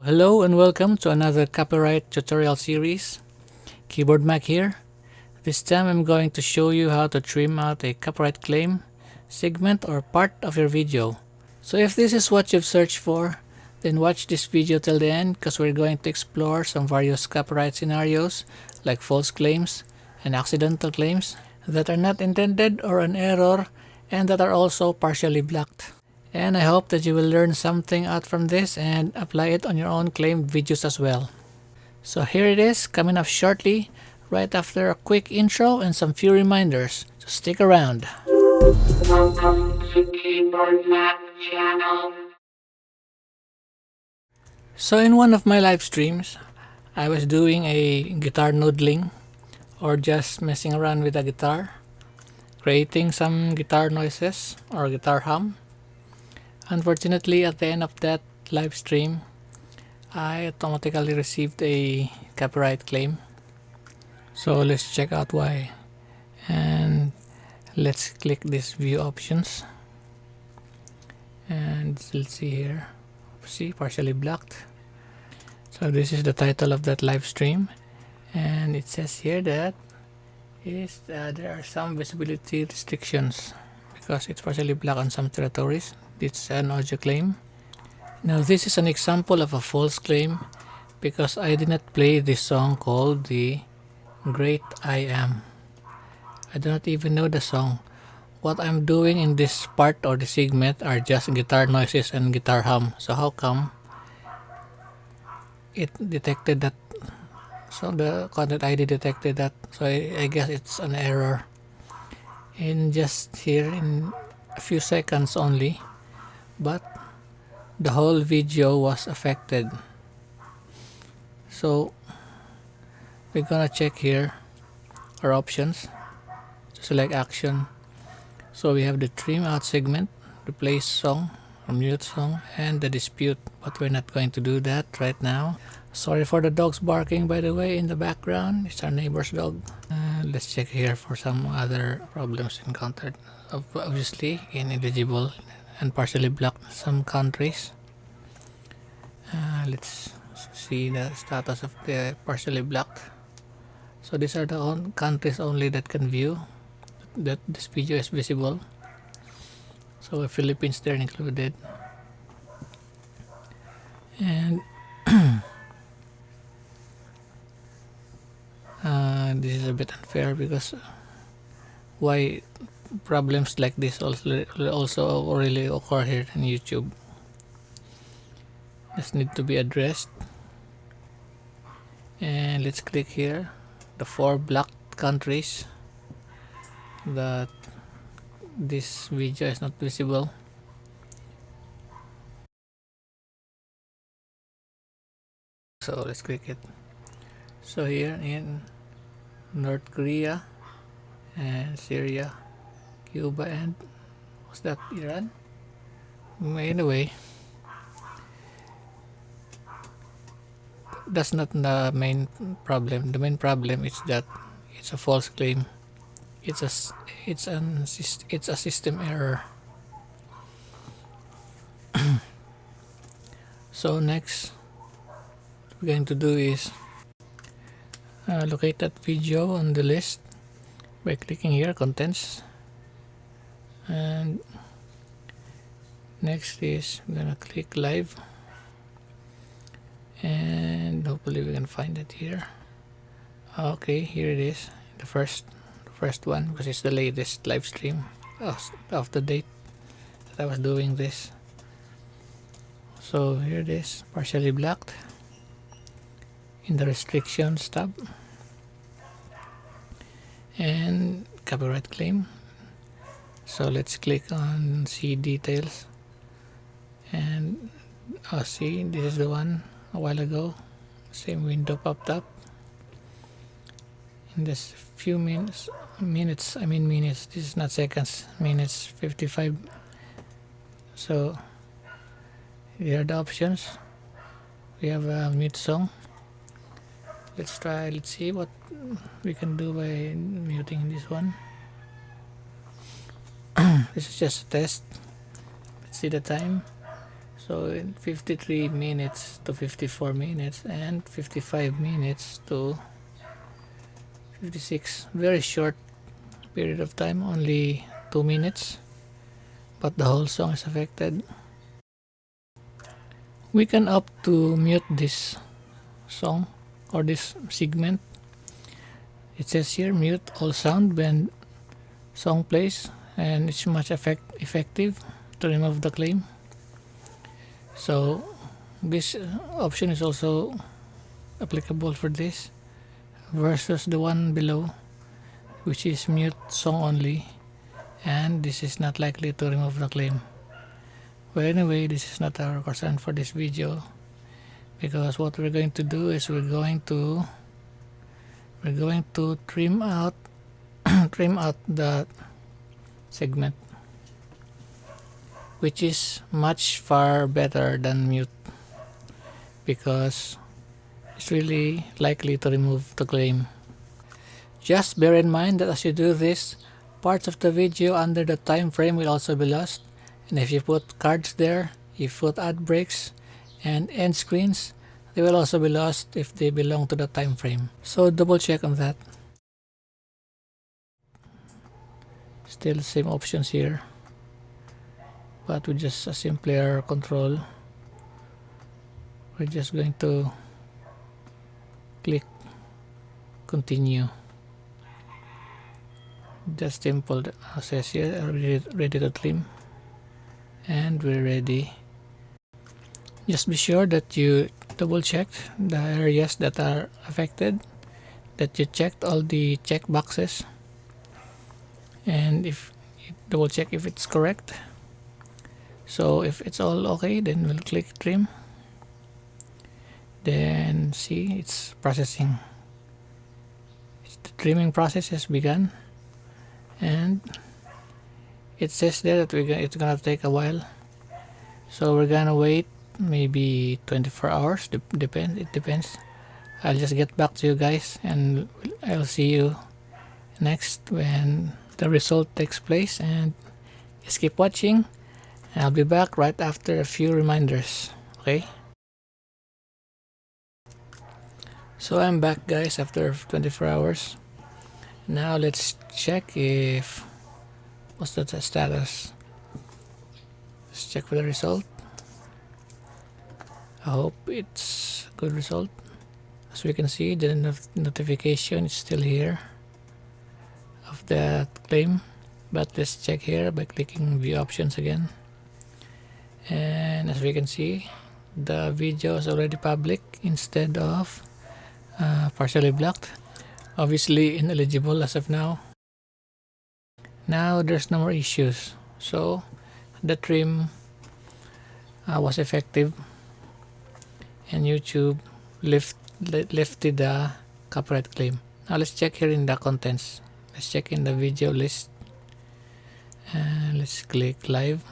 Hello and welcome to another copyright tutorial series. Keyboard Mac here. This time I'm going to show you how to trim out a copyright claim, segment or part of your video. So if this is what you've searched for, then watch this video till the end because we're going to explore some various copyright scenarios like false claims and accidental claims that are not intended or an error and that are also partially blocked. And I hope that you will learn something out from this and apply it on your own claim videos as well. So here it is, coming up shortly, right after a quick intro and some few reminders. So stick around. Welcome to Keyboard Mac channel. So in one of my live streams, I was doing a guitar noodling or just messing around with a guitar, creating some guitar noises or guitar hum. Unfortunately, at the end of that live stream, I automatically received a copyright claim. So let's check out why. And let's click this view options. And let's see here. See, partially blocked. So this is the title of that live stream. And it says here that there are some visibility restrictions because it's partially blocked on some territories. It's an audio claim. Now this is an example of a false claim because I did not play this song called The Great I Am. I do not even know the song. What I'm doing in this part or the segment are just guitar noises and guitar hum. So how come it detected that? So the content ID detected that. So I guess it's an error. In just here in a few seconds only. But the whole video was affected. So we're gonna check here our options to select action. So we have the trim out segment, replace song or mute song, and the dispute, but we're not going to do that right now. Sorry for the dogs barking, by the way, in the background. It's our neighbor's dog. Let's check here for some other problems encountered. Obviously ineligible and partially blocked some countries. Let's see the status of the partially blocked. So these are the countries only that can view that this video is visible. So Philippines they're included. And this is a bit unfair because why problems like this also really occur here in YouTube. This need to be addressed. And let's click here the 4 blocked countries that this video is not visible. So let's click it. So here in North Korea and Syria, Cuba, and what's that, Iran? Anyway, that's not the main problem. The main problem is that it's a false claim. It's a system error. So next what we're going to do is locate that video on the list by clicking here contents, and next is we're gonna click live, and hopefully we can find it here. Okay, here it is, the first one, because it's the latest live stream of the date that I was doing this. So here it is, partially blocked in the restrictions tab, and copyright claim. So let's click on see details, and see, this is the one a while ago. Same window popped up in this few minutes. This is not seconds, minutes, 55. So here are the options. We have a mute song. Let's see what we can do by muting this one. This is just a test. Let's see the time. So in 53 minutes to 54 minutes and 55 minutes to 56, very short period of time, only 2 minutes, but the whole song is affected. We can opt to mute this song or this segment. It says here mute all sound when song plays, and it's much effective to remove the claim. So this option is also applicable for this versus the one below, which is mute song only, and this is not likely to remove the claim. Well, anyway, this is not our concern for this video, because what we're going to do is we're going to trim out trim out the segment, which is much far better than mute, because it's really likely to remove the claim. Just bear in mind that as you do this, parts of the video under the time frame will also be lost, and if you put cards there, if you put ad breaks and end screens, they will also be lost if they belong to the time frame. So double check on that. Still same options here, but with just a simpler control. We're just going to click continue. Just simple, says here ready to trim, and we're ready. Just be sure that you double check the areas that are affected, that you checked all the check boxes, and if you double check if it's correct. So if it's all okay, then we'll click trim. Then see, it's processing. The trimming process has begun, and it says there that it's gonna take a while, so we're gonna wait maybe 24 hours. It depends. I'll just get back to you guys, and I'll see you next when the result takes place, and just keep watching, and I'll be back right after a few reminders. Okay, so I'm back, guys, after 24 hours. Now let's check if what's the status. Let's check for the result. I hope it's a good result. As we can see, the notification is still here of that claim, but let's check here by clicking view options again, and as we can see, the video is already public instead of partially blocked. Obviously ineligible as of now. Now there's no more issues, so the trim was effective, and YouTube lifted the copyright claim. Now let's check here in the contents. Let's check in the video list, and let's click live.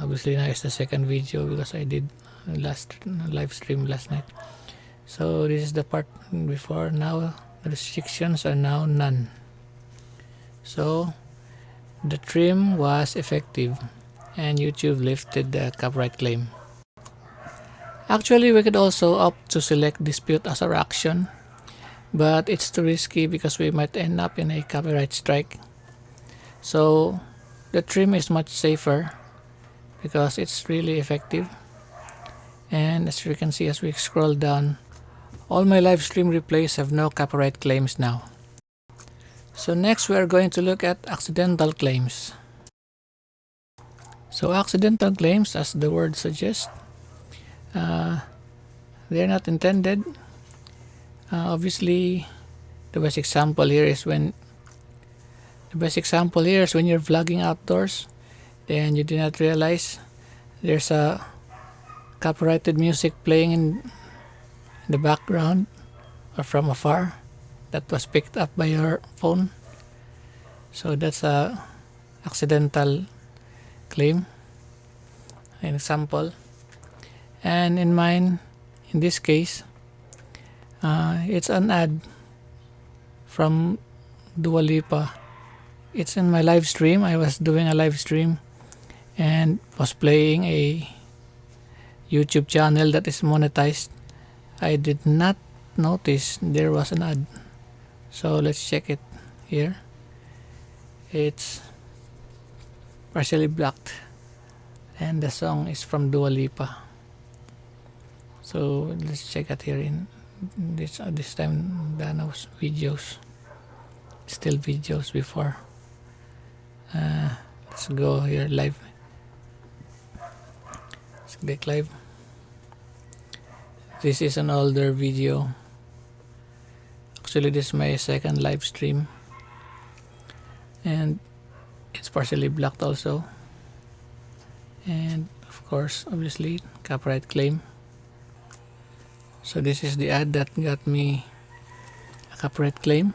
Obviously now it's the second video because I did last live stream last night. So this is the part before. Now the restrictions are now none, so the trim was effective and YouTube lifted the copyright claim. Actually, we could also opt to select dispute as our action, but it's too risky because we might end up in a copyright strike. So the trim is much safer because it's really effective. And as you can see, as we scroll down, all my live stream replays have no copyright claims now. So next we are going to look at accidental claims. So accidental claims, as the word suggests, they're not intended. Obviously, the best example here is when you're vlogging outdoors, then you do not realize there's a copyrighted music playing in the background or from afar that was picked up by your phone. So that's a accidental claim, an example. And in mine, in this case, it's an ad from Dua Lipa. It's in my live stream. I was doing a live stream, and was playing a YouTube channel that is monetized. I did not notice there was an ad. So let's check it here. It's partially blocked, and the song is from Dua Lipa. So let's check it here in this time. Dana's videos, still videos before. Let's go here live. Let's click live. This is an older video. Actually, this is my second live stream, and it's partially blocked also. And of course, obviously, copyright claim. So this is the ad that got me a copyright claim.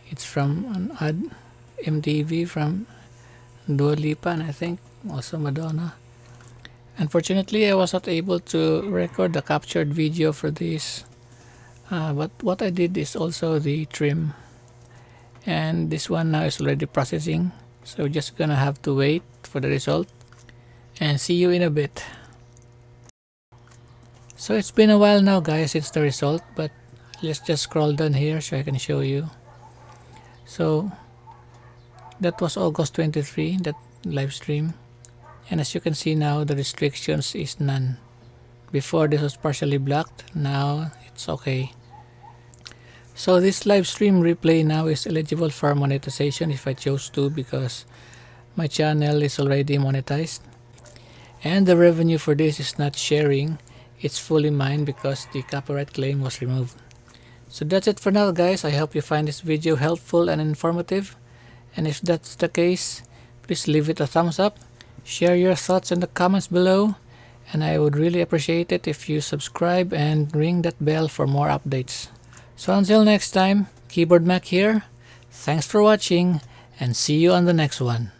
It's from an ad, MTV, from Dua Lipa, and I think also Madonna. Unfortunately, I was not able to record the captured video for this, but what I did is also the trim, and this one now is already processing, so we're just gonna have to wait for the result and see you in a bit. So it's been a while now, guys, since the result, but let's just scroll down here so I can show you. So that was August 23, that live stream, and as you can see now, the restrictions is none. Before, this was partially blocked, now it's okay. So this live stream replay now is eligible for monetization if I chose to, because my channel is already monetized, and the revenue for this is not sharing, it's fully mine because the copyright claim was removed. So that's it for now, guys. I hope you find this video helpful and informative, and if that's the case, please leave it a thumbs up, share your thoughts in the comments below, and I would really appreciate it if you subscribe and ring that bell for more updates. So until next time, Keyboard Mac here, thanks for watching, and see you on the next one.